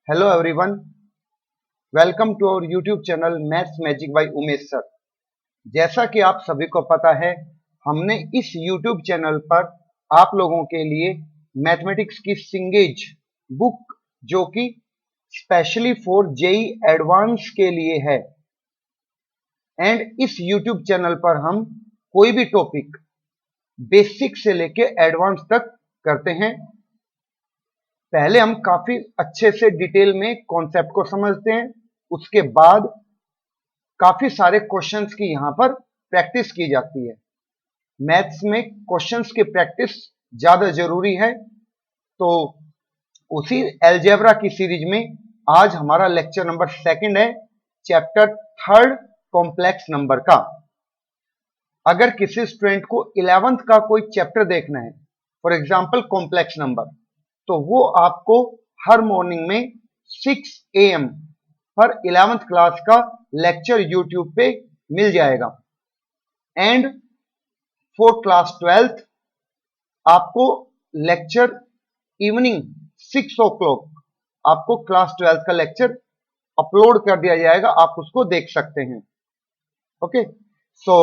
Hello everyone, welcome to our YouTube channel maths magic by Umesh sir. जैसा कि आप सभी को पता है, हमने इस यूट्यूब चैनल पर आप लोगों के लिए मैथमेटिक्स की सिंगेज बुक, जो कि स्पेशली फॉर जेई एडवांस के लिए है, एंड इस यूट्यूब चैनल पर हम कोई भी टॉपिक बेसिक से लेके एडवांस तक करते हैं। पहले हम काफी अच्छे से डिटेल में कॉन्सेप्ट को समझते हैं, उसके बाद काफी सारे क्वेश्चंस की यहां पर प्रैक्टिस की जाती है। मैथ्स में क्वेश्चंस की प्रैक्टिस ज्यादा जरूरी है, तो उसी एलजेब्रा की सीरीज में आज हमारा लेक्चर नंबर 2 है, चैप्टर 3 कॉम्प्लेक्स नंबर का। अगर किसी स्टूडेंट को 11th का कोई चैप्टर देखना है, फॉर एग्जांपल कॉम्प्लेक्स नंबर, तो वो आपको हर मॉर्निंग में 6 AM पर 11th क्लास का लेक्चर यूट्यूब पे मिल जाएगा। एंड फॉर क्लास 12th आपको लेक्चर इवनिंग 6 o'clock आपको क्लास 12th का लेक्चर अपलोड कर दिया जाएगा, आप उसको देख सकते हैं। ओके, सो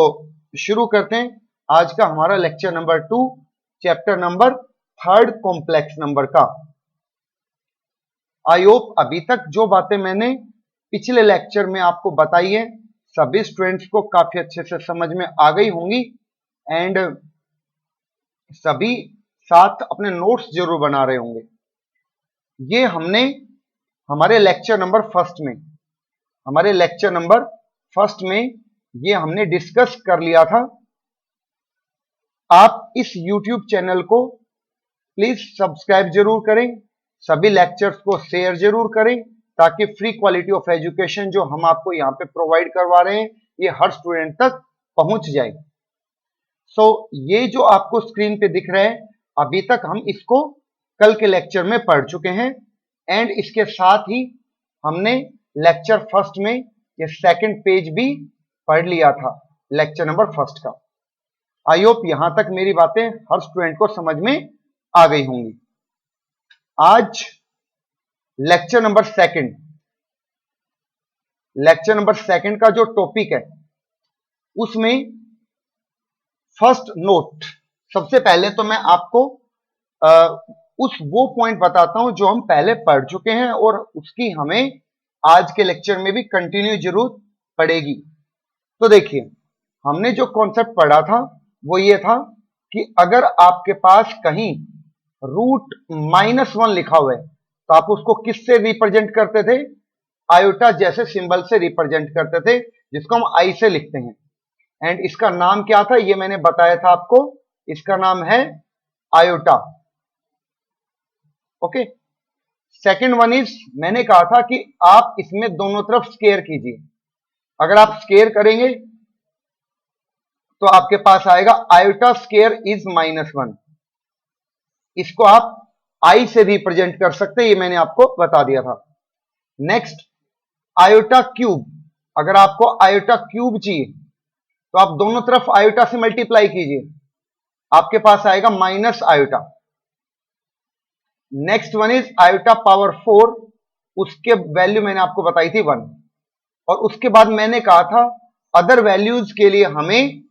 शुरू करते हैं आज का हमारा lecture number 2, chapter number 3 complex number का। आई होप अभी तक जो बातें मैंने पिछले लेक्चर में आपको बताई है, सभी स्टूडेंट्स को काफी अच्छे से समझ में आ गई होंगी, एंड सभी साथ अपने नोट्स जरूर बना रहे होंगे। ये हमने हमारे लेक्चर नंबर फर्स्ट में ये हमने डिस्कस कर लिया था। आप इस YouTube चैनल को प्लीज सब्सक्राइब जरूर करें, सभी लेक्चर्स को शेयर जरूर करें, ताकि फ्री क्वालिटी ऑफ एजुकेशन जो हम आपको यहाँ पे प्रोवाइड करवा रहे हैं, ये हर स्टूडेंट तक पहुंच जाए। सो ये जो आपको स्क्रीन पे दिख रहा है, अभी तक हम इसको कल के लेक्चर में पढ़ चुके हैं, एंड इसके साथ ही हमने लेक्चर फर्स्ट में ये सेकंड पेज भी पढ़ लिया था लेक्चर नंबर फर्स्ट का। आई होप यहां तक मेरी बातें हर स्टूडेंट को समझ में आ गई होंगी। आज लेक्चर नंबर सेकंड का जो टॉपिक है, उसमें फर्स्ट नोट, सबसे पहले तो मैं आपको वो पॉइंट बताता हूं जो हम पहले पढ़ चुके हैं, और उसकी हमें आज के लेक्चर में भी कंटिन्यू जरूर पड़ेगी। तो देखिए, हमने जो कॉन्सेप्ट पढ़ा था वो ये था कि अगर आपके पास कहीं √-1 लिखा हुआ है, तो आप उसको किससे रिप्रेजेंट करते थे? आयोटा जैसे सिंबल से रिप्रेजेंट करते थे, जिसको हम आई से लिखते हैं। एंड इसका नाम क्या था, ये मैंने बताया था आपको, इसका नाम है iota. Okay, second one is, मैंने कहा था कि आप इसमें दोनों तरफ स्केयर कीजिए। अगर आप स्केयर करेंगे तो आपके पास आएगा आयोटा स्केयर इज -1। इसको आप आई से रिप्रेजेंट कर सकते हैं, ये मैंने आपको बता दिया था। Next, iota cube. अगर आपको आयोटा क्यूब चाहिए तो आप दोनों तरफ आयोटा से मल्टीप्लाई कीजिए, आपके पास आएगा minus iota. Next one is iota power 4, उसके वैल्यू मैंने आपको बताई थी 1। और उसके बाद मैंने कहा था अदर वैल्यूज के लिए हमें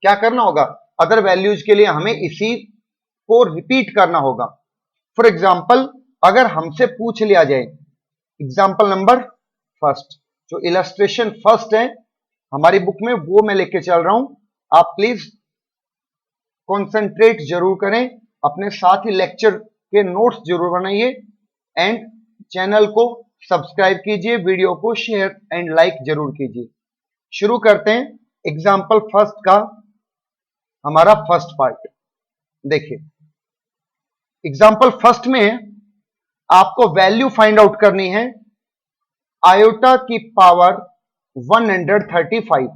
क्या करना होगा, अदर वैल्यूज के लिए हमें इसी को रिपीट करना होगा। फॉर एग्जाम्पल, अगर हमसे पूछ लिया जाए एग्जाम्पल नंबर फर्स्ट, जो इलस्ट्रेशन फर्स्ट है हमारी बुक में, वो मैं लेके चल रहा हूं, आप प्लीज कॉन्सेंट्रेट जरूर करें, अपने साथ ही लेक्चर के नोट्स जरूर बनाइए, एंड चैनल को सब्सक्राइब कीजिए, वीडियो को शेयर एंड लाइक जरूर कीजिए। शुरू करते हैं एग्जाम्पल फर्स्ट का हमारा फर्स्ट पार्ट। देखिए, एग्जाम्पल फर्स्ट में आपको वैल्यू फाइंड आउट करनी है आयोटा की पावर 135।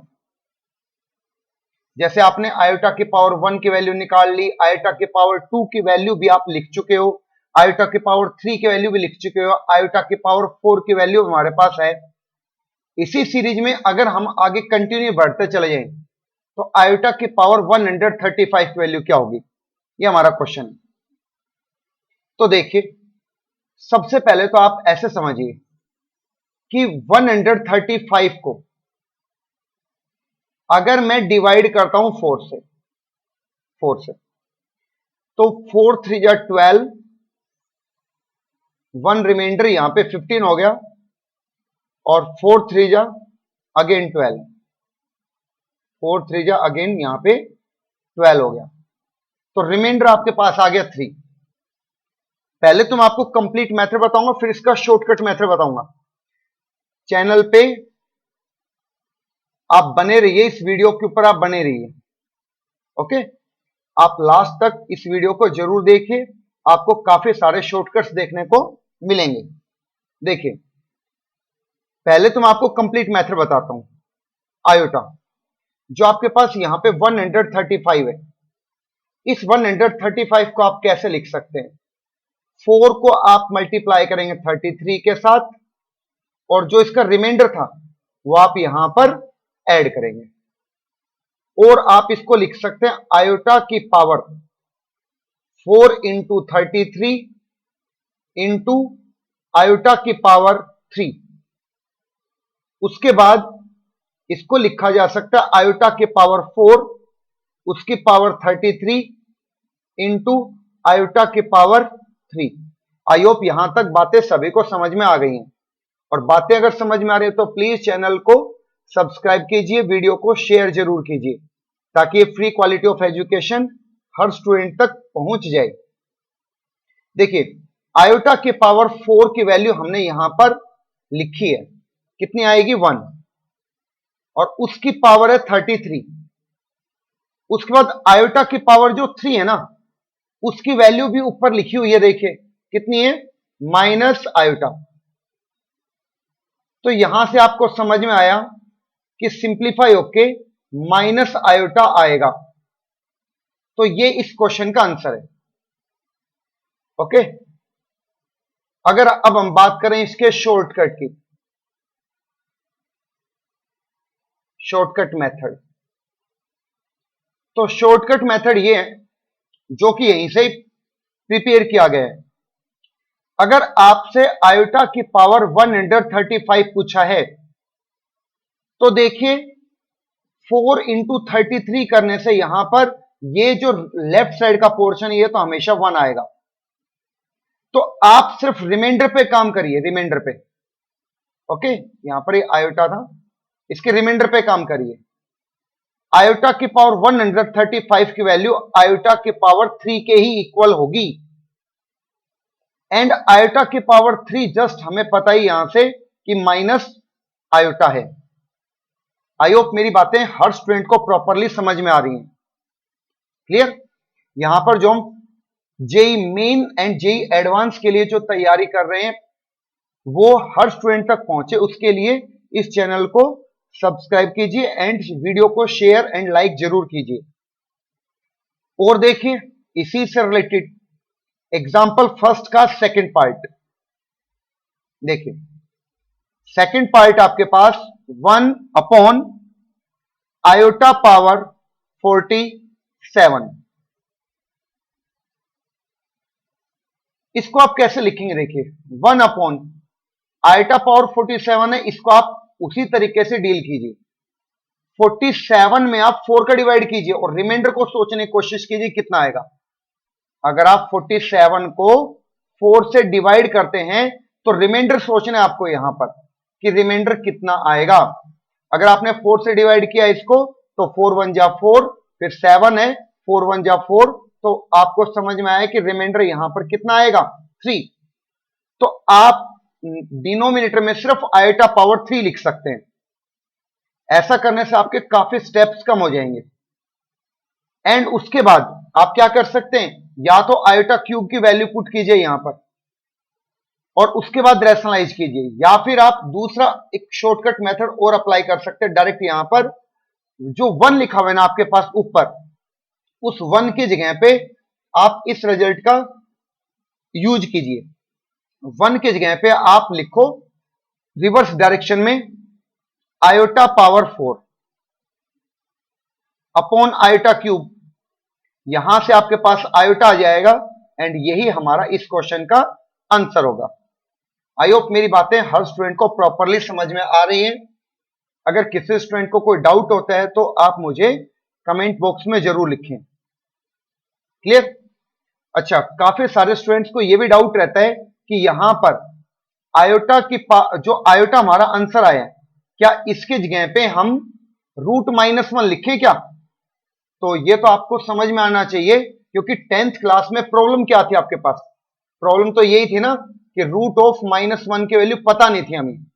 जैसे आपने आयोटा की पावर 1 की वैल्यू निकाल ली, आयोटा की पावर 2 की वैल्यू भी आप लिख चुके हो, आयोटा की पावर 3 की वैल्यू भी लिख चुके हो, आयोटा की पावर 4 की वैल्यू हमारे पास है। इसी सीरीज में अगर हम आगे कंटिन्यू बढ़ते चले जाएं, तो आयोटा की पावर 135 की वैल्यू क्या होगी, ये हमारा क्वेश्चन है। तो देखिए, सबसे पहले तो आप ऐसे समझिए कि 135 को अगर मैं डिवाइड करता हूं 4 से तो 4 3 जा 12, 1 रिमाइंडर यहां पे 15 हो गया और 4 3 जा अगेन 12, 4 3 जा अगेन यहां पे 12 हो गया। तो रिमाइंडर आपके पास आ गया 3। पहले तो मैं आपको कंप्लीट मेथड बताऊंगा, फिर इसका शॉर्टकट मेथड बताऊंगा। चैनल पे आप बने रहिए, इस वीडियो के ऊपर आप बने रहिए। ओके, आप लास्ट तक इस वीडियो को जरूर देखिए, आपको काफी सारे शॉर्टकट्स देखने को मिलेंगे। देखिए, पहले तो मैं आपको कंप्लीट मेथड बताता हूं। आयोटा जो आपके पास यहां पे 135 है, इस 135 को आप कैसे लिख सकते हैं? 4 को आप मल्टीप्लाई करेंगे 33 के साथ और जो इसका रिमाइंडर था वो आप यहां पर ऐड करेंगे और आप इसको लिख सकते हैं आयोटा की पावर 4 इंटू 33 इंटू आयोटा की पावर 3। उसके बाद इसको लिखा जा सकता है आयोटा की पावर 4 उसकी पावर 33 इंटू आयोटा की पावर 3। आई होप यहां तक बातें सभी को समझ में आ गई हैं, और बातें अगर समझ में आ रही है तो प्लीज चैनल को सब्सक्राइब कीजिए, वीडियो को शेयर जरूर कीजिए ताकि free quality of education her student तक पहुंच जाए। देखिए, आयोटा की पावर 4 की वैल्यू हमने यहां पर लिखी है, कितनी आएगी 1, और उसकी पावर है 33। उसके बाद आयोटा की पावर जो 3 है ना, उसकी वैल्यू भी ऊपर लिखी हुई है, देखिए कितनी है, माइनस आयोटा। तो यहां से आपको समझ में आया कि सिंप्लीफाई होके माइनस आयोटा आएगा। तो ये इस क्वेश्चन का आंसर है। ओके, अगर अब हम बात करें इसके शॉर्टकट की, शॉर्टकट मेथड, तो शॉर्टकट मेथड ये है जो कि यहीं से ही प्रिपेयर किया गया है। अगर आपसे आयोटा की पावर 135 पूछा है तो देखिए 4 इंटू 33 करने से यहां पर ये जो लेफ्ट साइड का पोर्शन ये तो हमेशा 1 आएगा। तो आप सिर्फ रिमाइंडर पे काम करिए, रिमाइंडर पे। ओके, यहां पर ये आयोटा था, इसके रिमाइंडर पे काम करिए। आयोटा की पावर 135 की वैल्यू आयोटा की पावर 3 के ही इक्वल होगी। एंड आयोटा की पावर 3 जस्ट हमें पता ही यहां से कि माइनस आयोटा है। आई होप मेरी बातें हर स्टूडेंट को प्रॉपरली समझ में आ रही हैं। क्लियर? यहां पर जो हम JEE main and JEE advance के लिए जो तैयारी कर रहे हैं वो हर स्टूडेंट तक पहुंचे, उसके लिए इस चैनल को सब्सक्राइब कीजिए एंड वीडियो को शेयर एंड लाइक जरूर कीजिए। और देखिए, इसी से रिलेटेड एग्जाम्पल फर्स्ट का सेकंड पार्ट देखिए। सेकंड पार्ट आपके पास 1 अपॉन आयोटा पावर 47। इसको आप कैसे लिखेंगे? देखिए 1 अपॉन आयोटा पावर 47 है, इसको आप उसी तरीके से डील कीजिए। 47 में आप 4 का डिवाइड कीजिए और रिमाइंडर को सोचने की कोशिश कीजिए कितना आएगा। अगर आप 47 को 4 से डिवाइड करते हैं तो रिमाइंडर सोचना है आपको यहां पर कि रिमाइंडर कितना आएगा। अगर आपने 4 से डिवाइड किया इसको तो 4 1 जा 4, फिर 7 है, 4 1 जा 4, तो आपको समझ में आया कि रिमाइंडर यहां पर कितना आएगा 3। तो आप डिनोमिनेटर में सिर्फ आयोटा पावर 3 लिख सकते हैं। ऐसा करने से आपके काफी स्टेप्स कम हो जाएंगे। एंड उसके बाद आप क्या कर सकते हैं, या तो आयोटा क्यूब की वैल्यू पुट कीजिए यहां पर और उसके बाद रैशनलाइज कीजिए, या फिर आप दूसरा एक शॉर्टकट मेथड और अप्लाई कर सकते हैं। डायरेक्ट यहां पर जो 1 लिखा हुआ है ना आपके पास ऊपर, उस 1 की जगह पे आप इस रिजल्ट का यूज कीजिए। 1 की जगह पे आप लिखो रिवर्स डायरेक्शन में iota power 4 upon iota cube. यहां से आपके पास आयोटा आ जाएगा एंड यही हमारा इस क्वेश्चन का आंसर होगा। आई होप मेरी बातें हर स्टूडेंट को प्रॉपरली समझ में आ रही हैं। अगर किसी स्टूडेंट को कोई डाउट होता है तो आप मुझे कमेंट बॉक्स में जरूर लिखें। क्लियर? अच्छा, काफी सारे स्टूडेंट्स को यह भी डाउट रहता है कि यहां पर आयोटा की जो आयोटा हमारा आंसर आया है, क्या इसके जगह पे हम √-1 लिखें क्या? तो ये तो आपको समझ में आना चाहिए, क्योंकि 10th क्लास में प्रॉब्लम क्या थी आपके पास? प्रॉब्लम तो यही थी ना कि √-1 की वैल्यू पता नहीं थी हमें।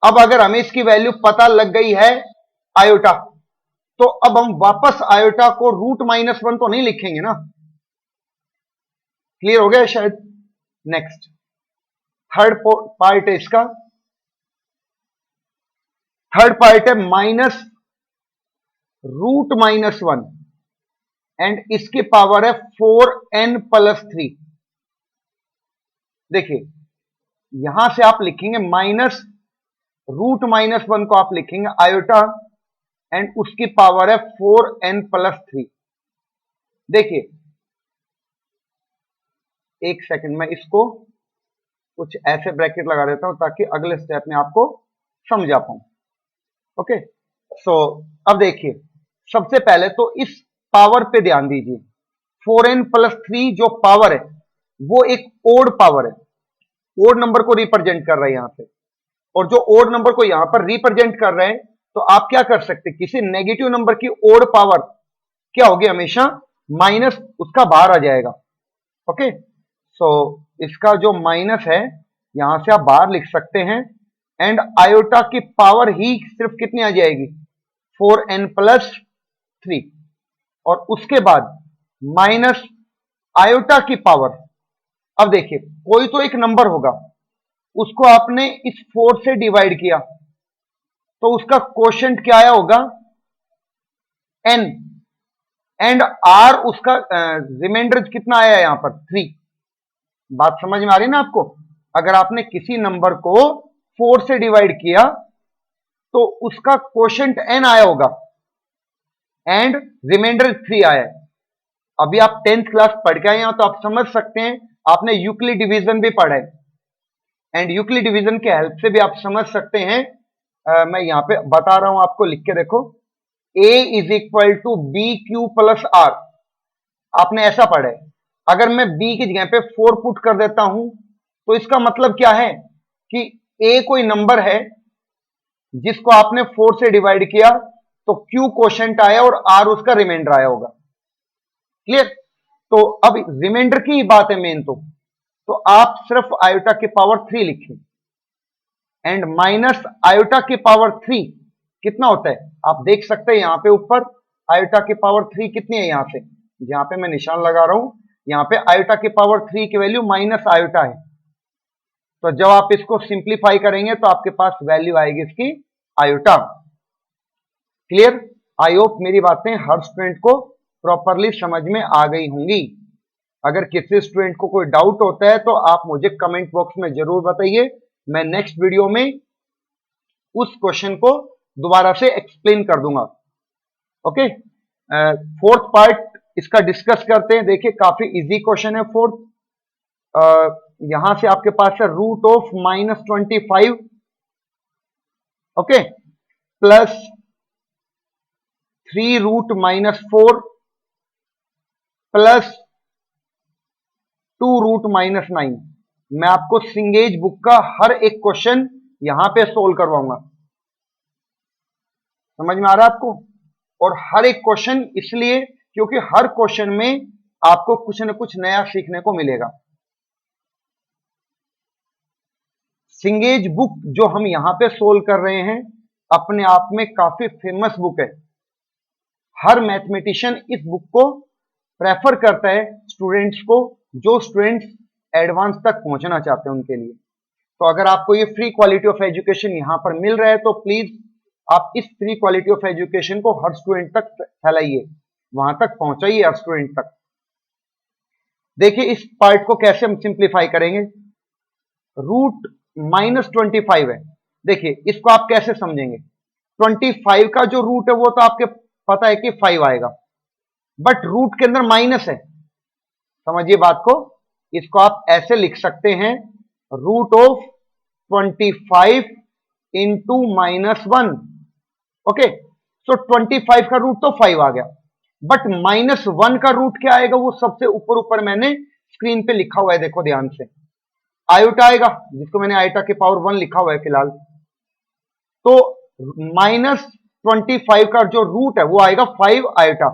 अब अगर हमें इसकी वैल्यू पता लग गई है आयोटा, तो अब हम वापस आयोटा को √-1 तो नहीं लिखेंगे ना। क्लियर हो गया शायद? नेक्स्ट, थर्ड पार्ट है इसका। थर्ड पार्ट है -√-1 एंड इसकी पावर है 4n+3। देखिए, यहां से आप लिखेंगे -√-1 को आप लिखेंगे आयोटा एंड उसकी पावर है 4n+3। देखिए, एक सेकंड में इसको कुछ ऐसे ब्रैकेट लगा देता हूं ताकि अगले स्टेप में आपको समझा पाऊं। ओके, सो अब देखिए, सबसे पहले तो इस पावर पे ध्यान दीजिए। 4n+3 जो पावर है वो एक ओड पावर है, ओड नंबर को रिप्रेजेंट कर रहा है यहां पे। और जो ओड नंबर को यहां पर रिप्रेजेंट कर रहे हैं, तो आप क्या कर सकते हैं, किसी नेगेटिव नंबर की ओड पावर क्या होगी, हमेशा माइनस उसका बाहर आ जाएगा। ओके, सो इसका जो माइनस है यहां से आप बाहर लिख सकते हैं एंड आयोटा की पावर ही सिर्फ कितनी आ जाएगी, 4n+3। और उसके बाद माइनस आयोटा की पावर। अब देखिए, कोई तो एक नंबर होगा, उसको आपने इस 4 से डिवाइड किया, तो उसका क्वोशंट क्या आया होगा, n, एंड r उसका रिमाइंडर कितना आया यहां पर, 3। बात समझ में आ रही है ना आपको? अगर आपने किसी नंबर को 4 से डिवाइड किया तो उसका क्वोशंट n आया होगा एंड रिमाइंडर 3 आया है। अभी आप 10th क्लास पढ़ के आए हैं तो आप समझ सकते हैं, आपने यूक्लिड डिवीजन भी पढ़ा है एंड यूक्लिड डिवीजन के हेल्प से भी आप समझ सकते हैं। मैं यहां पे बता रहा हूं आपको, लिख के देखो, a = bq+r। आपने ऐसा पढ़ा है। अगर मैं b की जगह पे 4 पुट कर देता हूं तो इसका मतलब क्या है कि a कोई नंबर है जिसको आपने 4 से डिवाइड किया तो q क्वोशंट आया और r उसका रिमाइंडर आया होगा। क्लियर? तो अब रिमाइंडर की बात है मेन, तो आप सिर्फ आयोटा की पावर 3 लिखें एंड माइनस आयोटा की पावर 3 कितना होता है, आप देख सकते हैं यहां पे ऊपर आयोटा की पावर 3 कितनी है, यहां से जहां पे मैं निशान लगा रहा हूं, यहां पे आयोटा की पावर 3 की वैल्यू माइनस आयोटा है। तो जब आप इसको सिंप्लीफाई करेंगे तो आपके पास वैल्यू आएगी इसकी आयोटा। क्लियर? आई होप मेरी बातें हर स्टूडेंट को प्रॉपरली समझ में आ गई होंगी। अगर किसी स्टूडेंट को कोई डाउट होता है तो आप मुझे कमेंट बॉक्स में जरूर बताइए, मैं नेक्स्ट वीडियो में उस क्वेश्चन को दोबारा से एक्सप्लेन कर दूंगा। ओके, फोर्थ पार्ट इसका डिस्कस करते हैं। देखिए, काफी इजी क्वेश्चन है फोर्थ। यहां से आपके पास है √-25, ओके, प्लस 3√-4 प्लस 2√-9। मैं आपको सिंगेज बुक का हर एक क्वेश्चन यहां पे सोल्व करवाऊंगा। समझ में आ रहा है आपको? और हर एक क्वेश्चन इसलिए क्योंकि हर क्वेश्चन में आपको कुछ न कुछ नया सीखने को मिलेगा। सिंगेज बुक जो हम यहां पे सोल्व कर रहे हैं अपने आप में काफी फेमस बुक है। हर मैथमेटिशियन इस बुक को प्रेफर करता है स्टूडेंट्स को, जो स्टूडेंट्स एडवांस तक पहुंचना चाहते हैं उनके लिए। तो अगर आपको ये फ्री क्वालिटी ऑफ एजुकेशन यहां पर मिल रहा है तो प्लीज आप इस फ्री क्वालिटी ऑफ एजुकेशन को हर स्टूडेंट तक फैलाइए, वहां तक पहुंचाइए हर स्टूडेंट तक। देखिए, इस पार्ट को कैसे हम सिंप्लीफाई करेंगे। √-25 है। देखिए, इसको आप कैसे समझेंगे, 25 का जो रूट है वो तो आपके पता है कि 5 आएगा, बट रूट के अंदर माइनस है। समझिए बात को, इसको आप ऐसे लिख सकते हैं, रूट ऑफ 25 इंटू -1। ओके, सो 25 का रूट तो 5 आ गया, बट -1 का रूट क्या आएगा, वो सबसे ऊपर ऊपर मैंने स्क्रीन पे लिखा हुआ है, देखो ध्यान से, आयोटा आएगा, जिसको मैंने आयोटा के पावर 1 लिखा हुआ है फिलहाल। तो -25 का जो रूट है वो आएगा 5 आयोटा,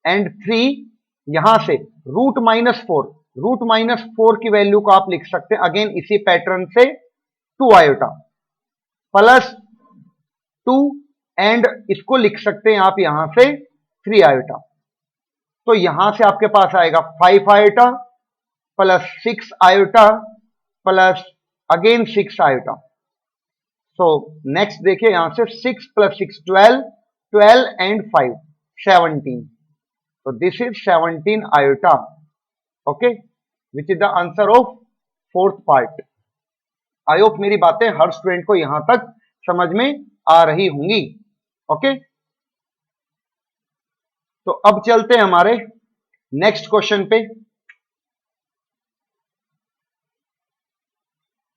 एंड 3 यहां से रूट माइनस फोर की वैल्यू को आप लिख सकते हैं अगेन इसी पैटर्न से 2 आयोटा प्लस 2, एंड इसको लिख सकते हैं आप यहां से 3 आयोटा। तो यहां से आपके पास आएगा 5 iota plus 6 iota plus again 6 iota. So next देखिए, यहां से 6 + 6 12, 12 and 5 17। So this is 17 iota, okay, which is the answer of fourth part. I hope मेरी बातें हर स्टूडेंट को यहां तक समझ में आ रही होंगी। ओके, तो अब चलते हैं हमारे नेक्स्ट क्वेश्चन पे।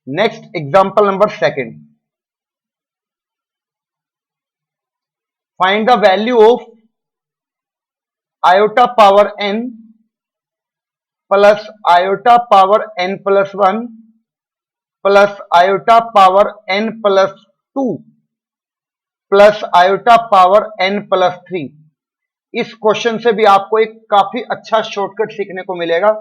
Next example number 2, find the value of iota power n plus iota power n plus 1 plus iota power n plus 2 plus iota power n plus 3। इस क्वेश्चन से भी आपको एक काफी अच्छा शॉर्टकट सीखने को मिलेगा।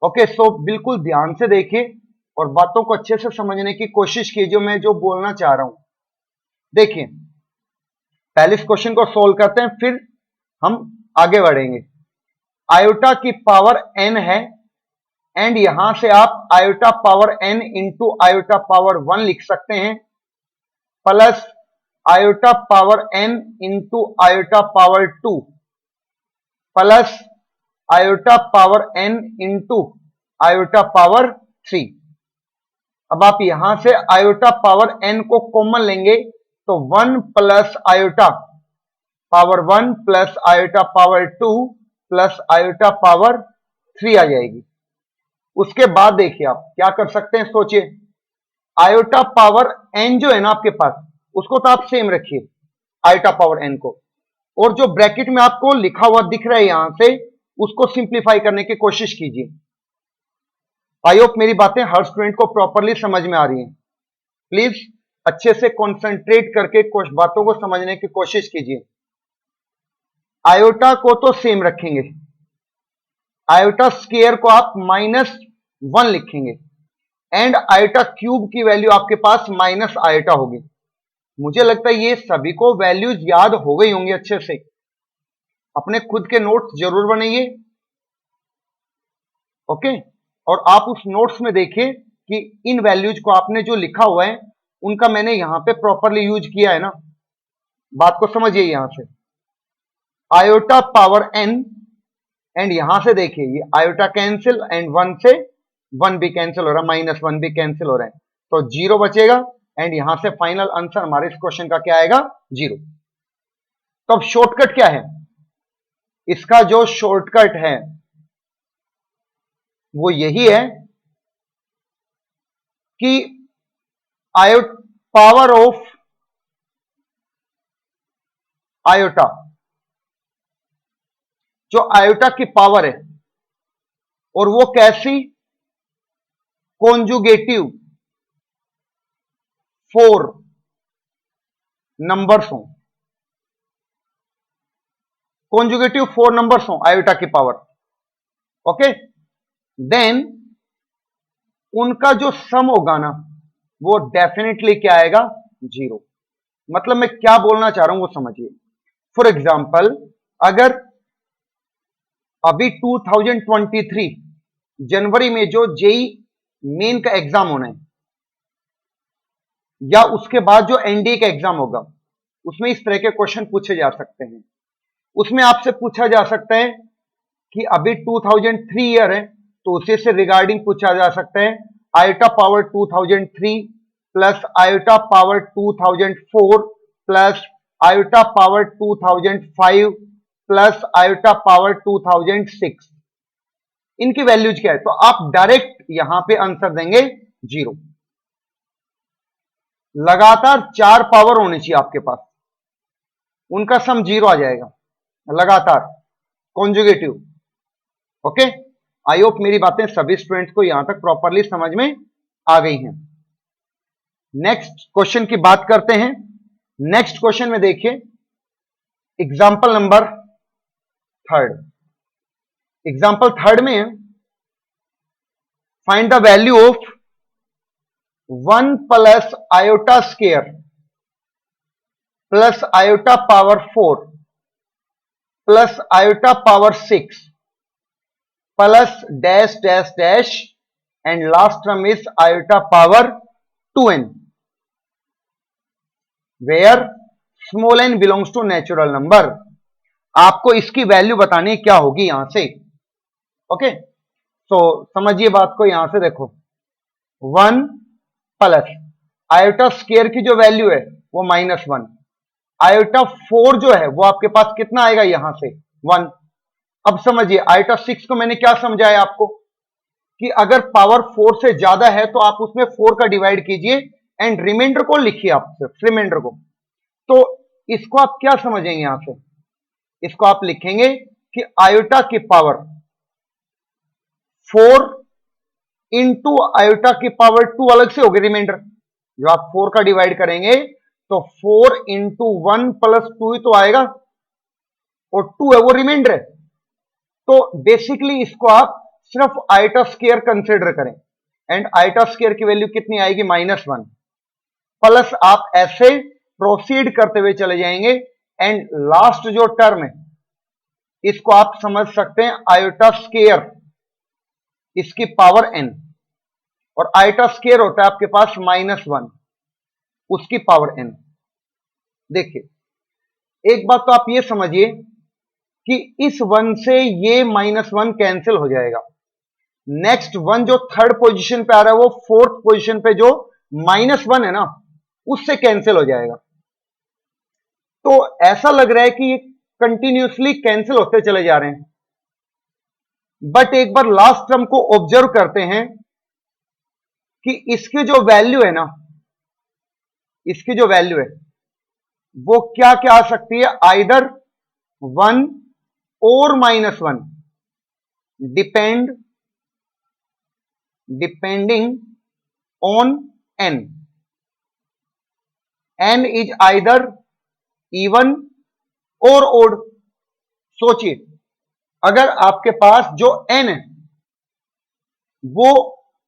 ओके, सो बिल्कुल ध्यान से देखिए और बातों को अच्छे से समझने की कोशिश कीजिए, मैं जो बोलना चाह रहा हूं। देखिए, पहले इस क्वेश्चन को सोल्व करते हैं, फिर हम आगे बढ़ेंगे। आयोटा की पावर n है, एंड यहां से आप iota power n into iota power 1 लिख सकते हैं, plus iota power n into iota power 2 plus iota power n into iota power 3। अब आप यहां से आयोटा पावर n को कॉमन लेंगे तो 1 plus iota power 1 plus iota power 2 plus iota power 3 आ जाएगी। उसके बाद देखिए आप क्या कर सकते हैं, सोचिए, आयोटा पावर n जो है ना आपके पास, उसको तो आप सेम रखिए आयोटा पावर n को, और जो ब्रैकेट में आपको लिखा हुआ दिख रहा है यहां से, उसको सिंप्लीफाई करने की कोशिश कीजिए। आई होप मेरी बातें हर स्टूडेंट को प्रॉपरली समझ में आ रही हैं। प्लीज अच्छे से कॉन्सेंट्रेट करके कुछ बातों को समझने की कोशिश कीजिए। आयोटा को तो सेम रखेंगे, आयोटा स्क्वायर को आप -1 लिखेंगे, एंड आयोटा क्यूब की वैल्यू आपके पास माइनस आयोटा होगी। मुझे लगता है ये सभी को वैल्यूज याद हो गई होंगी अच्छे से। अपने खुद के नोट्स जरूर बनाइए, ओके, और आप उस नोट्स में देखिए कि इन वैल्यूज को आपने जो लिखा हुआ है उनका मैंने यहां पे प्रॉपरली यूज किया है ना। बात को समझिए, यहां से आयोटा पावर n, एंड यहां से देखिए ये आयोटा कैंसिल, एंड 1 से 1 भी कैंसिल हो रहा है, -1 भी कैंसिल हो रहा है, तो 0 बचेगा, एंड यहां से फाइनल आंसर हमारे इस क्वेश्चन का क्या आएगा, 0। तो अब शॉर्टकट क्या है, इसका जो शॉर्टकट है वो यही है कि पावर ऑफ आयोटा, जो आयोटा की पावर है, और वो कैसी, कॉन्जुगेटिव 4 नंबर्स हो, कॉन्जुगेटिव 4 नंबर्स हो आयोटा की पावर, ओके, देन उनका जो सम होगा ना वो डेफिनेटली क्या आएगा, 0। मतलब मैं क्या बोलना चाह रहा हूं वो समझिए। फॉर एग्जाम्पल, अगर अभी 2023 जनवरी में जो जेई मेन का एग्जाम होना है, या उसके बाद जो एनडीए का एग्जाम होगा, उसमें इस तरह के क्वेश्चन पूछे जा सकते हैं। उसमें आपसे पूछा जा सकता है कि अभी 2003 ईयर है, तो उसी से रिगार्डिंग पूछा जा सकता है iota power 2003 plus iota power 2004 plus iota power 2005 plus iota power 2006। इनकी वैल्यूज क्या है, तो आप डायरेक्ट यहां पे आंसर देंगे 0। लगातार 4 पावर होनी चाहिए आपके पास, उनका सम 0 आ जाएगा लगातार, कॉन्जुगेटिव। ओके, आई होप मेरी बातें सभी स्टूडेंट्स को यहां तक प्रॉपरली समझ में आ गई हैं। नेक्स्ट क्वेश्चन की बात करते हैं। नेक्स्ट क्वेश्चन में देखिए, एग्जाम्पल नंबर 3। एग्जाम्पल 3 में find the value of 1 plus iota square plus iota power 4 plus iota power 6 plus dash dash dash and last term is iota power 2n where small n belongs to natural number. आपको इसकी value बतानी क्या होगी यहां से। Okay, तो समझिए बात को, यहां से देखो 1 प्लस आयोटा स्क्वायर की जो वैल्यू है वो -1, आयोटा 4 जो है वो आपके पास कितना आएगा यहां से 1। अब समझिए आयोटा 6 को मैंने क्या समझाया आपको कि अगर पावर 4 से ज्यादा है तो आप उसमें 4 का डिवाइड कीजिए एंड रिमाइंडर को लिखिए, आप सिर्फ रिमाइंडर को। तो इसको आप क्या समझेंगे यहां से, इसको आप लिखेंगे कि आयोटा की पावर 4 इंटू आयोटा की पावर 2 अलग से होगी रिमाइंडर। जो आप 4 का डिवाइड करेंगे तो 4 इंटू 1 प्लस 2 ही तो आएगा, और 2 है वो रिमाइंडर है। तो बेसिकली इसको आप सिर्फ आयोटा स्क्वायर कंसिडर करें एंड आयोटा स्क्वायर की वैल्यू कितनी आएगी -1, प्लस आप ऐसे प्रोसीड करते हुए चले जाएंगे एंड लास्ट जो टर्म है इसको आप समझ सकते हैं आयोटा स्क्वायर इसकी पावर n, और आयोटा स्क्वायर होता है आपके पास -1 उसकी पावर n। देखिए एक बात तो आप ये समझिए कि इस 1 से ये -1 कैंसिल हो जाएगा। नेक्स्ट 1 जो थर्ड पोजीशन पे आ रहा है वो फोर्थ पोजीशन पे जो -1 है ना उससे कैंसिल हो जाएगा। तो ऐसा लग रहा है कि ये कंटिन्यूसली कैंसिल होते चले जा रहे हैं, बट एक बार लास्ट टर्म को ऑब्जर्व करते हैं कि इसकी जो वैल्यू है ना, इसकी जो वैल्यू है वो क्या क्या आ सकती है, आइदर 1 और -1 depending on n। n is either even और ओड। सोचिए अगर आपके पास जो n है वो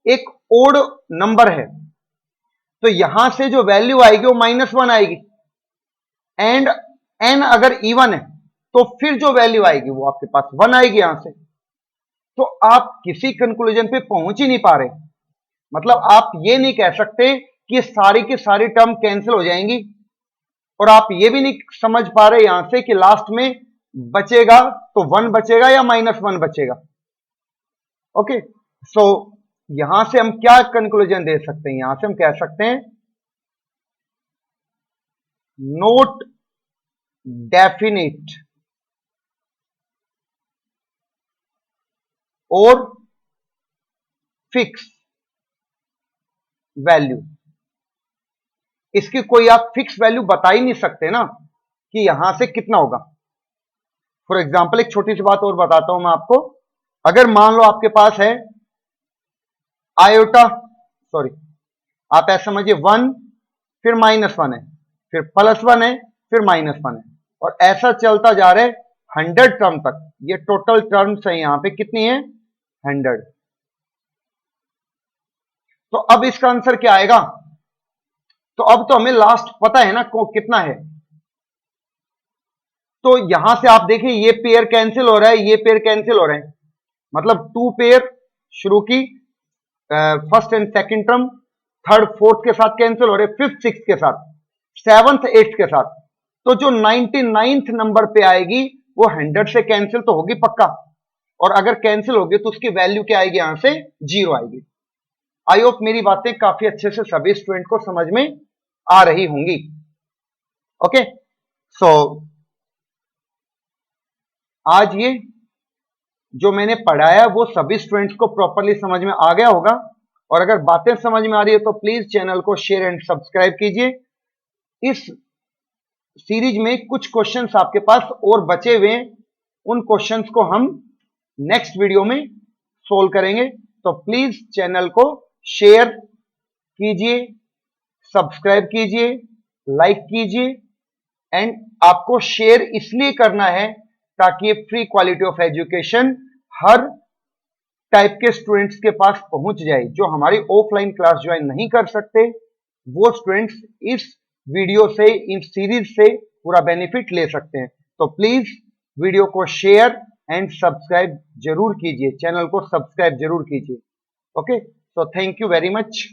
एक ओड नंबर है तो यहां से जो वैल्यू आएगी वो -1 आएगी, एंड n अगर इवन है तो फिर जो वैल्यू आएगी वो आपके पास 1 आएगी यहां से। तो आप किसी कंक्लूजन पे पहुंच ही नहीं पा रहे, मतलब आप ये नहीं कह सकते कि सारी की सारी टर्म कैंसिल हो जाएंगी, और आप ये भी नहीं समझ पा रहे यहां से कि लास्ट में बचेगा तो 1 बचेगा या -1 बचेगा। ओके, सो यहां से हम क्या कंक्लूजन दे सकते हैं, यहां से हम कह सकते हैं नोट डेफिनिट और फिक्स वैल्यू। इसकी कोई आप फिक्स वैल्यू बता ही नहीं सकते ना कि यहां से कितना होगा। फॉर एग्जाम्पल एक छोटी सी बात और बताता हूं मैं आपको, अगर मान लो आपके पास है आयोटा, सॉरी आप ऐसा समझिए 1 फिर -1 है फिर +1 है फिर -1 है, और ऐसा चलता जा रहा है 100 टर्म तक। ये टोटल टर्म्स है यहां पे कितनी है 100। तो अब इसका आंसर क्या आएगा, तो अब तो हमें लास्ट पता है ना कितना है। तो यहां से आप देखिए ये पेयर कैंसिल हो रहा है, ये पेयर कैंसिल हो रहे हैं, मतलब 2 पेयर शुरू की first and second term, third fourth के साथ कैंसिल हो रहे, फिफ्थ सिक्स के साथ, सेवंथ एट्थ के साथ। तो जो 99th नंबर पे आएगी वो 100 से कैंसिल तो होगी पक्का, और अगर कैंसिल होगी तो उसकी वैल्यू क्या आएगी यहां से 0 आएगी। आई होप मेरी बातें काफी अच्छे से सभी स्टूडेंट को समझ में आ रही होंगी। ओके, सो आज ये जो मैंने पढ़ाया वो सभी स्टूडेंट्स को प्रॉपरली समझ में आ गया होगा। और अगर बातें समझ में आ रही है तो प्लीज चैनल को शेयर एंड सब्सक्राइब कीजिए। इस सीरीज में कुछ क्वेश्चंस आपके पास और बचे हुए हैं, उन क्वेश्चंस को हम नेक्स्ट वीडियो में सोल्व करेंगे। तो प्लीज चैनल को शेयर कीजिए, सब्सक्राइब कीजिए, लाइक कीजिए। एंड आपको शेयर इसलिए करना है ताकि free quality of education her type के स्टूडेंट्स के पास पहुंच जाए। जो हमारी ऑफलाइन क्लास ज्वाइन नहीं कर सकते वो स्टूडेंट्स इस वीडियो से, इन सीरीज से पूरा बेनिफिट ले सकते हैं। तो प्लीज वीडियो को शेयर एंड सब्सक्राइब जरूर कीजिए, चैनल को सब्सक्राइब जरूर कीजिए। Okay, so thank you very much.